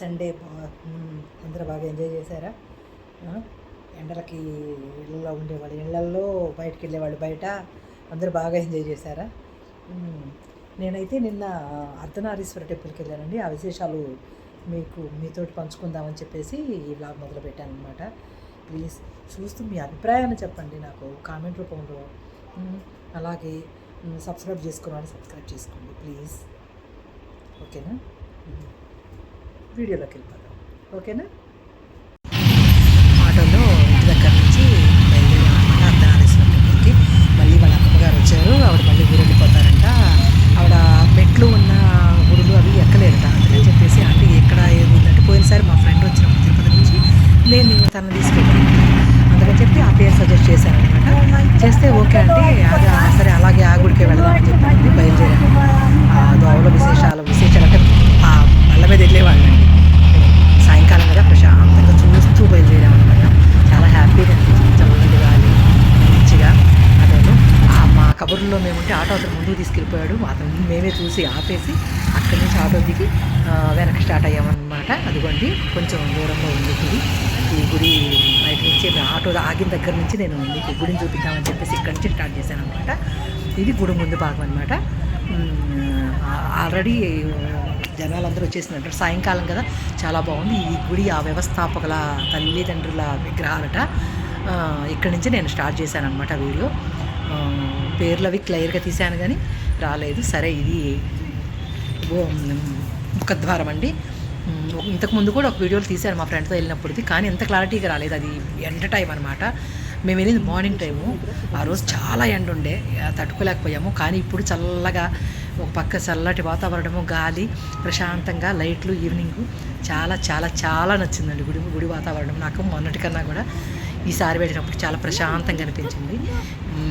Sunday అందరూ బాగా enjoy చేశారా? ఎండలకి ఇళ్ళలో ఉండేవాళ్ళు ఇళ్ళల్లో, బయటకు వెళ్ళేవాళ్ళు బయట, అందరూ బాగా ఎంజాయ్ చేశారా? నేనైతే నిన్న అర్ధనారీశ్వర టెంపుల్కి వెళ్ళానండి. ఆ విశేషాలు మీతోటి పంచుకుందామని చెప్పేసి ఈ వ్లాగ్ మొదలుపెట్టాను అనమాట. ప్లీజ్ చూస్తూ మీ అభిప్రాయాన్ని చెప్పండి నాకు కామెంట్ రూపంలో. అలాగే సబ్స్క్రైబ్ చేసుకున్నాను, సబ్స్క్రైబ్ చేసుకోండి ప్లీజ్. ఓకేనా? వీడియోలోకి వెళ్ళిపోదాం. ఓకేనా? ఆటోలో ఇంటి దగ్గర నుంచి బయలుదేరామన్నమాట అర్ధనారీశ్వర టెంపుల్కి. మళ్ళీ వాళ్ళ అమ్మగారు వచ్చారు. ఆవిడ మళ్ళీ ఊరు వెళ్ళిపోతారంట. ఆవిడ మెట్లు ఉన్న గుడులు అవి ఎక్కలేరట. అందుకని చెప్పేసి అంటే ఎక్కడ ఏముందంటే, పోయినసారి మా ఫ్రెండ్ వచ్చినప్పుడు తిరుపతి నుంచి నేను తనను తీసుకెళ్ళాను. అందుకని చెప్పి ఆ పేరు సజెస్ట్ చేశాను అనమాట. చేస్తే ఓకే అంటే అది సరే అలాగే ఆ గుడికి వెళదామని చెప్పి బయలుదేరాను. దోవల విశేషాలు అంటే ఆ బళ్ళ మీద వెళ్ళేవాళ్ళండి. సాయంకాలం కదా ప్రశాంతంగా చూస్తూ బయలుదేరామన్నమాట. చాలా హ్యాపీగా అనిపించింది. చల్లటి గాలి మంచిగా ఆటోలో. మా కబుర్లో మేముంటే ఆటో అతను ముందుకు తీసుకెళ్ళిపోయాడు. అతను మేమే చూసి ఆపేసి అక్కడి నుంచి ఆటో దిగి వెనక్కి స్టార్ట్ అయ్యామన్నమాట. అదిగోండి కొంచెం దూరంలో ఉంది గుడి. ఈ గుడి బయట నుంచి ఆటో ఆగిన దగ్గర నుంచి నేను మీకు గుడిని చూపిద్దామని చెప్పేసి ఇక్కడి నుంచి స్టార్ట్ చేశాను అనమాట. ఇది గుడి ముందు భాగం అనమాట. ఆల్రెడీ జనాలందరూ వచ్చేసినట్టు సాయంకాలం కదా, చాలా బాగుంది ఈ గుడి. ఆ వ్యవస్థాపకుల తల్లిదండ్రుల విగ్రహాలట. ఇక్కడి నుంచి నేను స్టార్ట్ చేశాను అనమాట వీడియో. పేర్లు అవి క్లియర్గా తీశాను కానీ రాలేదు. సరే, ఇది ముఖద్వారం అండి. ఇంతకుముందు కూడా ఒక వీడియోలు తీశాను మా ఫ్రెండ్తో వెళ్ళినప్పుడుది, కానీ ఎంత క్లారిటీగా రాలేదు. అది ఎండ టైం అనమాట. మేము వెళ్ళింది మార్నింగ్ టైము. ఆ రోజు చాలా ఎండ ఉండే, తట్టుకోలేకపోయాము. కానీ ఇప్పుడు చల్లగా ఒక పక్క చల్లటి వాతావరణము, గాలి, ప్రశాంతంగా లైట్లు, ఈవినింగ్ చాలా చాలా చాలా నచ్చిందండి గుడి వాతావరణం. నాకు మొన్నటికన్నా కూడా ఈసారి వెళ్ళినప్పుడు చాలా ప్రశాంతంగా అనిపించింది.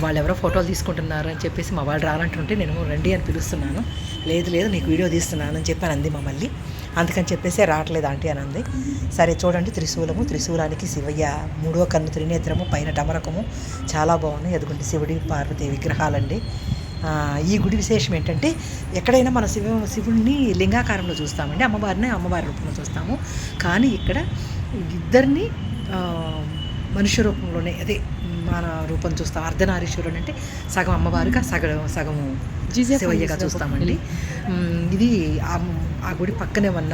వాళ్ళు ఎవరో ఫోటోలు తీసుకుంటున్నారు అని చెప్పేసి మా వాళ్ళు రానంటుంటే నేను రండి అని పిలుస్తున్నాను. లేదు నీకు వీడియో తీస్తున్నాను అని చెప్పాను అంది మమ్మల్ని. అందుకని చెప్పేసి రావట్లేదు ఆంటీ అని అంది. సరే చూడండి, త్రిశూలానికి శివయ్య, మూడో కన్ను త్రినేత్రము, పైన డమరకము చాలా బాగున్నాయి. అదిగోండి శివుడి పార్వతి విగ్రహాలండి. ఈ గుడి విశేషం ఏంటంటే, ఎక్కడైనా మన శివుడిని లింగాకారంలో చూస్తామండి, అమ్మవారి రూపంలో చూస్తాము. కానీ ఇక్కడ ఇద్దరిని మనుష్య రూపంలోనే, అదే మన రూపం చూస్తాం. అర్ధనారీశ్వరుడు అంటే సగం అమ్మవారుగా సగము శివయ్యగా చూస్తామండి. ఇది ఆ గుడి పక్కనే ఉన్న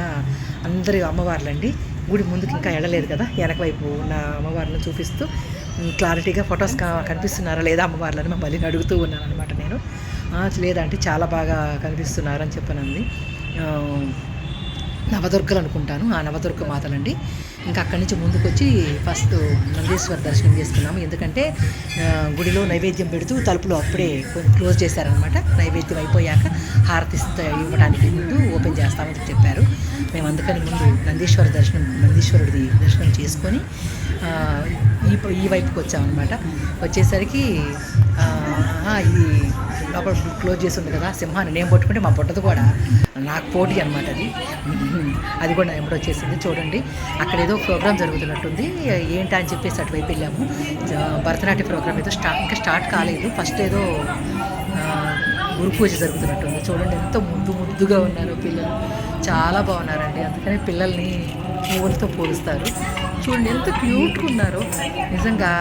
అందరి అమ్మవార్లండి. గుడి ముందుకు ఇంకా వెళ్ళలేదు కదా, వెనక వైపు ఉన్న అమ్మవారిని చూపిస్తూ క్లారిటీగా ఫొటోస్ కనిపిస్తున్నారా లేదా అమ్మవార్లని మళ్ళీ అడుగుతూ ఉన్నాను అనమాట నేను. లేదంటే చాలా బాగా కనిపిస్తున్నారని చెప్పనంది. నవదుర్గలు అనుకుంటాను, ఆ నవదుర్గ మాతలండి. ఇంకా అక్కడి నుంచి ముందుకు వచ్చి ఫస్ట్ నందీశ్వర దర్శనం చేసుకున్నాము. ఎందుకంటే గుడిలో నైవేద్యం పెడుతూ తలుపులు అప్పుడే క్లోజ్ చేశారనమాట. నైవేద్యం అయిపోయాక హారతి ఇవ్వడానికి ముందు ఓపెన్ చేస్తామని చెప్పారు. మేము అందుకని ముందు నందీశ్వరుడిది దర్శనం చేసుకొని ఈ వైపుకి వచ్చామన్నమాట. వచ్చేసరికి ఇది లోపల క్లోజ్ చేసి ఉంది కదా, సింహాన్ని నేను పట్టుకుంటే మా బుట్టది కూడా నాకు పోటీ అనమాట. అది కూడా ఎప్పుడు వచ్చేసింది. చూడండి, అక్కడ ఏదో ప్రోగ్రామ్ జరుగుతున్నట్టుంది. ఏంటా అని చెప్పేసి అటువైపు వెళ్ళాము. భరతనాట్య ప్రోగ్రామ్ ఏదో ఇంకా స్టార్ట్ కాలేదు. ఫస్ట్ ఏదో గురు పూజ జరుగుతున్నట్టుంది. చూడండి ఎంతో ముద్దుగా ఉన్నారు పిల్లలు, చాలా బాగున్నారండి. అందుకని పిల్లల్ని పువ్వులతో పోలుస్తారు. చూడండి ఎంత క్యూట్గా ఉన్నారో. నిజంగా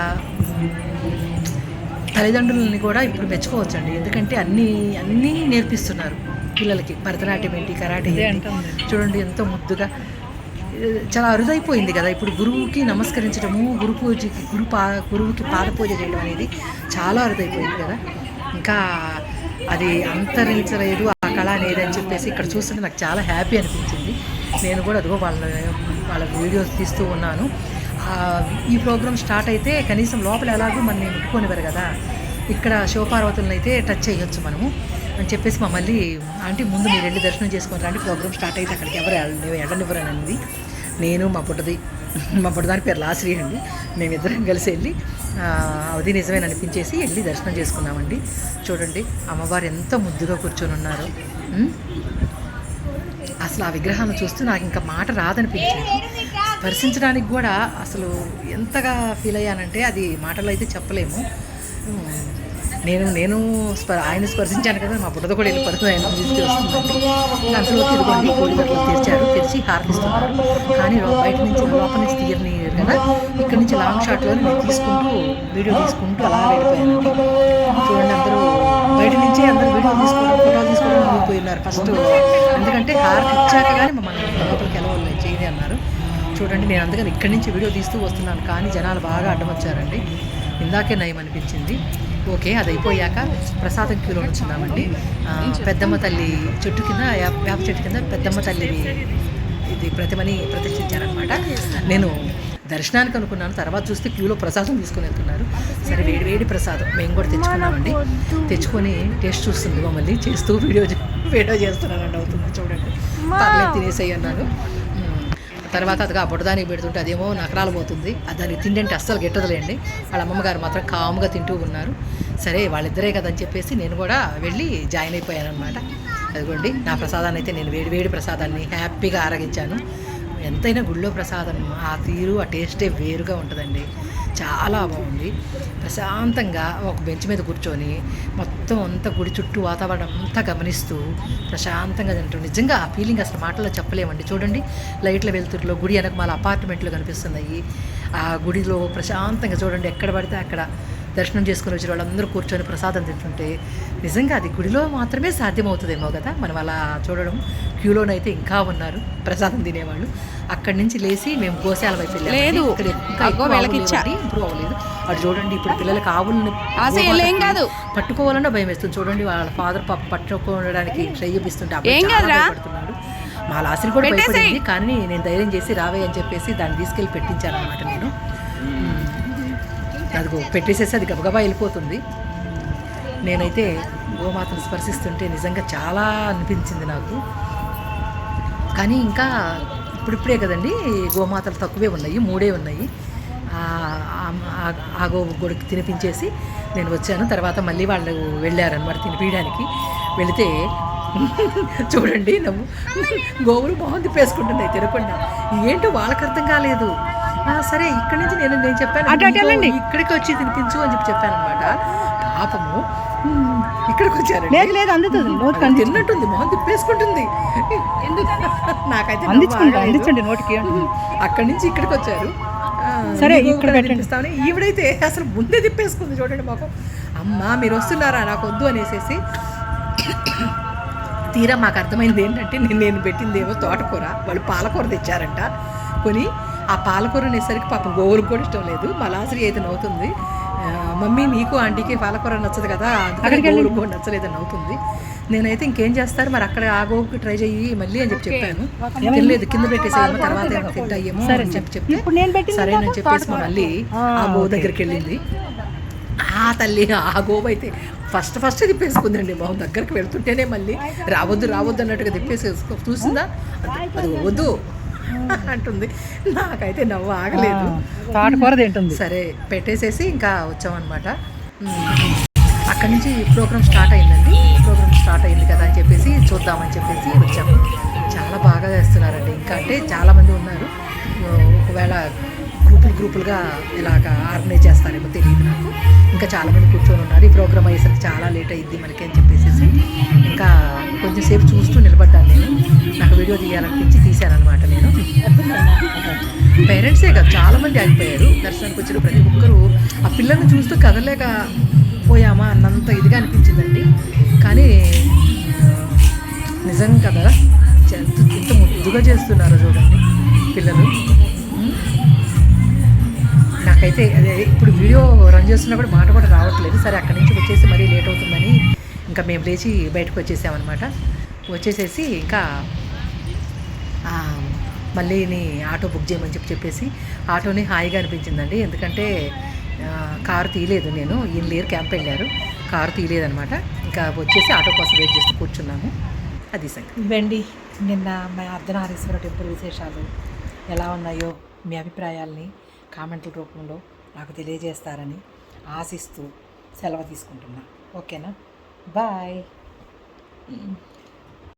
తల్లిదండ్రులని కూడా ఇప్పుడు మెచ్చుకోవచ్చండి. ఎందుకంటే అన్నీ నేర్పిస్తున్నారు పిల్లలకి. భరతనాట్యం ఏంటి, కరాటే ఏంటి, చూడండి ఎంతో ముద్దుగా. చాలా అరుదైపోయింది కదా ఇప్పుడు గురువుకి నమస్కరించడము, గురువుకి పాదపూజ చేయడం అనేది చాలా అరుదైపోయింది కదా. ఇంకా అది అంతరించలేదు ఆ కళ అనేది అని చెప్పేసి ఇక్కడ చూస్తుంటే నాకు చాలా హ్యాపీ అనిపించింది. నేను కూడా అదిగో వాళ్ళ వీడియోస్ తీస్తూ ఉన్నాను. ఈ ప్రోగ్రామ్ స్టార్ట్ అయితే కనీసం లోపల ఎలాగో మనం ముట్టుకొనివ్వరు కదా, ఇక్కడ శివపార్వతులను అయితే టచ్ చేయొచ్చు మనము అని చెప్పేసి మమ్మల్ని ఆంటీ ముందు మీరు వెళ్ళి దర్శనం చేసుకొని రండి, ప్రోగ్రామ్ స్టార్ట్ అయితే అక్కడికి ఎవరు వెళ్ళనివ్వరనండి. నేను మా పుట్టదాని పేరు లాశ్రీ అండి. మేమిద్దరం కలిసి వెళ్ళి అది నిజమేన అనిపించేసి వెళ్ళి దర్శనం చేసుకున్నామండి. చూడండి అమ్మవారు ఎంత ముద్దుగా కూర్చొని ఉన్నారు. అసలు ఆ విగ్రహాన్ని చూస్తూ నాకు ఇంకా మాట రాదనిపించింది. స్పర్శించడానికి కూడా అసలు ఎంతగా ఫీల్ అయ్యానంటే అది మాటలో అయితే చెప్పలేము. నేను ఆయన స్పర్శించాను కదా, మా బుడ్డతో కూడా వెళ్ళి పడుతుంది, ఆయన తీసుకొస్తుందండి. అంతలోకి ఇదిగోండి కోడి గట్లు తెరిచి హారతిస్తున్నారు. కానీ బయట నుంచి లోపల నుంచి తీయని కదా, ఇక్కడ నుంచి లాంగ్ షాట్లో నేను వీడియో తీసుకుంటూ అలా వెళ్ళిపోయానండి. చూడండి, అందరూ బయట నుంచి అందరూ వీడియో తీసుకోవడం, ఫోటోలు తీసుకోవడం వెళ్ళిపోయినారు ఫస్ట్. ఎందుకంటే హారతి ఇచ్చాక కానీ మమ్మల్ని లోపలికి వెళ్ళవాలి చేయని అన్నారు. చూడండి, నేను అందుకని ఇక్కడి నుంచి వీడియో తీస్తూ వస్తున్నాను, కానీ జనాలు బాగా అడ్డం వచ్చారండి. ఇందాకే నయం అనిపించింది. ఓకే, అది అయిపోయాక ప్రసాదం క్యూలో ఉంచున్నామండి. పెద్దమ్మ తల్లి చెట్టు కింద, వేప చెట్టు కింద పెద్దమ్మ తల్లి ఇది ప్రతిమని ప్రతిష్ఠించారనమాట. నేను దర్శనానికి అనుకున్నాను, తర్వాత చూస్తే క్యూలో ప్రసాదం తీసుకుని వెళ్తున్నారు. సరే, వేడి ప్రసాదం మేము కూడా తెచ్చుకున్నామండి. తెచ్చుకొని టేస్ట్ చూస్తుంది మమ్మల్ని చేస్తూ వీడియో చేస్తున్నానండి. అవుతుంది చూడండి, పర్లేదు తినేసేయి అన్నాను. తర్వాత అదిగా బుడదానికి పెడుతుంటే అదేమో నకరాలు పోతుంది, దానికి తిండి అస్సలు గిట్టదులేండి. వాళ్ళ అమ్మమ్మగారు మాత్రం కామ్గా తింటూ ఉన్నారు. సరే, వాళ్ళిద్దరే కదని చెప్పేసి నేను కూడా వెళ్ళి జాయిన్ అయిపోయాను అనమాట. అదిగోండి, నా ప్రసాదాన్ని అయితే నేను వేడి ప్రసాదాన్ని హ్యాపీగా ఆరగించాను. ఎంతైనా గుళ్ళో ప్రసాదం ఆ తీరు, ఆ టేస్టే వేరుగా ఉంటుందండి. చాలా బాగుంది. ప్రశాంతంగా ఒక బెంచ్ మీద కూర్చొని మొత్తం అంతా గుడి చుట్టూ వాతావరణం అంతా గమనిస్తూ ప్రశాంతంగా తింటాం. నిజంగా ఆ ఫీలింగ్ అసలు మాటల్లో చెప్పలేమండి. చూడండి, లైట్ల వెలుతురులో గుడి వెనక మాల అపార్ట్మెంట్లు కనిపిస్తున్నాయి. ఆ గుడిలో ప్రశాంతంగా చూడండి, ఎక్కడ పడితే అక్కడ దర్శనం చేసుకుని వచ్చిన వాళ్ళందరూ కూర్చొని ప్రసాదం తింటుంటే నిజంగా అది గుడిలో మాత్రమే సాధ్యమవుతుందేమో కదా. మనం అలా చూడడం. క్యూలోనైతే ఇంకా ఉన్నారు ప్రసాదం తినేవాళ్ళు. అక్కడి నుంచి లేచి మేము గోశాల వైపు వెళ్ళాము. ఇంప్రూవ్ అవ్వలేదు. అటు చూడండి, ఇప్పుడు పిల్లలకి ఆవులను పట్టుకోవాలన్నా భయం వేస్తుంది. చూడండి, వాళ్ళ ఫాదర్ పట్టుకోవడానికి ట్రై చేపిస్తుంటే భయపడుతున్నాడు. మా లాసిని కూడా భయపడింది, కానీ నేను ధైర్యం చేసి రావే అని చెప్పేసి దాన్ని తీసుకెళ్ళి పెట్టించాను అనమాట. నేను అదిగో పెట్టేసేసి అది గబగబా వెళ్ళిపోతుంది. నేనైతే గోమాతను స్పర్శిస్తుంటే నిజంగా చాలా అనిపించింది నాకు. కానీ ఇంకా ఇప్పుడిప్పుడే కదండి గోమాతలు తక్కువే ఉన్నాయి, 3 ఉన్నాయి. ఆ గోడికి తినిపించేసి నేను వచ్చాను. తర్వాత మళ్ళీ వాళ్ళు వెళ్ళారనమాట తినిపించడానికి. వెళితే చూడండి, గోవులు మొహం తిప్పేసుకుంటున్నాయి తినకుండా. ఏంటో వాళ్ళకి అర్థం కాలేదు. సరే, ఇక్కడి నుంచి నేను చెప్పాను ఇక్కడికి వచ్చి తినిపించు అని చెప్పాను అనమాట. పాపము ఇక్కడికి వచ్చారు. లేదు అందుతుంది, తిన్నట్టుంది, మొహం తిప్పేసుకుంటుంది. నాకైతే నోటికి. అక్కడి నుంచి ఇక్కడికి వచ్చారు. సరే, ఇక్కడ తినిపిస్తామని ఈవిడైతే అసలు ముందే తిప్పేసుకుంది. చూడండి, మాకు అమ్మ మీరు వస్తున్నారా, నాకు వద్దు అనేసి. తీరా మాకు అర్థమైంది ఏంటంటే నేను పెట్టిందేమో తోటకూర, వాళ్ళు పాలకూర తెచ్చారంట కొని. ఆ పాలకూర అనేసరికి పాపం గోవులకు కూడా ఇష్టం లేదు. మా లాసరి అయితే నవ్వుతుంది, మమ్మీ నీకు ఆంటీకి పాలకూర నచ్చదు కదా, అందుకని గోవులకు కూడా నచ్చలేదని నవ్వుతుంది. నేనైతే ఇంకేం చేస్తారు మరి, అక్కడ ఆ గోవుకి ట్రై చెయ్యి మళ్ళీ అని చెప్పాను. తినలేదు, కింద పెట్టేసేమో తర్వాత తింటాయేమో అని చెప్తే సరేనని చెప్పేసి మళ్ళీ ఆ గోవు దగ్గరికి వెళ్ళింది. ఆ తల్లి ఆ గోవు అయితే ఫస్ట్ తిప్పేసుకుందండి. మొహం దగ్గరికి వెళ్తుంటేనే మళ్ళీ రావద్దు అన్నట్టుగా తిప్పేసి చూసిందా, అది వద్దు అంటుంది. నాకైతే నవ్వు ఆగలేదు. తోటకూర తింటుంది. సరే, పెట్టేసేసి ఇంకా వచ్చామన్నమాట. అక్కడి నుంచి ప్రోగ్రామ్ స్టార్ట్ అయిందండి. ప్రోగ్రామ్ స్టార్ట్ అయింది కదా అని చెప్పేసి చూద్దామని చెప్పేసి వచ్చాము. చాలా బాగా చేస్తున్నారండి. ఇంకా అంటే చాలామంది ఉన్నారు. ఒకవేళ గ్రూపులుగా ఇలాగ ఆర్గనైజ్ చేస్తారేమో తెలియదు నాకు. ఇంకా చాలామంది కూర్చొని ఉన్నారు. ఈ ప్రోగ్రామ్ అయ్యేసరికి చాలా లేట్ అయ్యింది మనకి అని చెప్పేసి ఇంకా కొంచెం సేపు చూస్తూ నిలబడ్డాను. నేను నాకు వీడియో తీయాలనిపించి తీశాను అనమాట. నేను పేరెంట్సే కాదు, చాలామంది ఆగిపోయారు దర్శనానికి వచ్చిన ప్రతి ఒక్కరూ. ఆ పిల్లల్ని చూస్తూ కదలేక పోయామా అన్నంత ఇదిగా అనిపించిందండి. కానీ నిజం కదా, ఎంత ముద్దుగా చేస్తున్నారో చూడండి పిల్లలు. నాకైతే అదే ఇప్పుడు వీడియో రన్ చేస్తున్నా కూడా మాట కూడా రావట్లేదు. సరే, అక్కడి నుంచి వచ్చేసి మరీ లేట్ అవుతుందని ఇంకా మేము లేచి బయటకు వచ్చేసామన్నమాట. వచ్చేసేసి ఇంకా మళ్ళీ ఆటో బుక్ చేయమని చెప్పేసి ఆటోని హాయిగా అనిపించిందండి. ఎందుకంటే కారు తీయలేదు, నేను ఈయన లేరు, క్యాంప్ వెళ్ళారు, కారు తీయలేదనమాట. ఇంకా వచ్చేసి ఆటో కోసం వెయిట్ చేస్తూ కూర్చున్నాము. అది సంగతి. ఇవ్వండి నిన్న మా అర్ధనారీశ్వర టెంపుల్ విశేషాలు ఎలా ఉన్నాయో మీ అభిప్రాయాల్ని కామెంట్ల రూపంలో నాకు తెలియజేస్తారని ఆశిస్తూ సెలవు తీసుకుంటున్నా. ఓకేనా, బాయ్.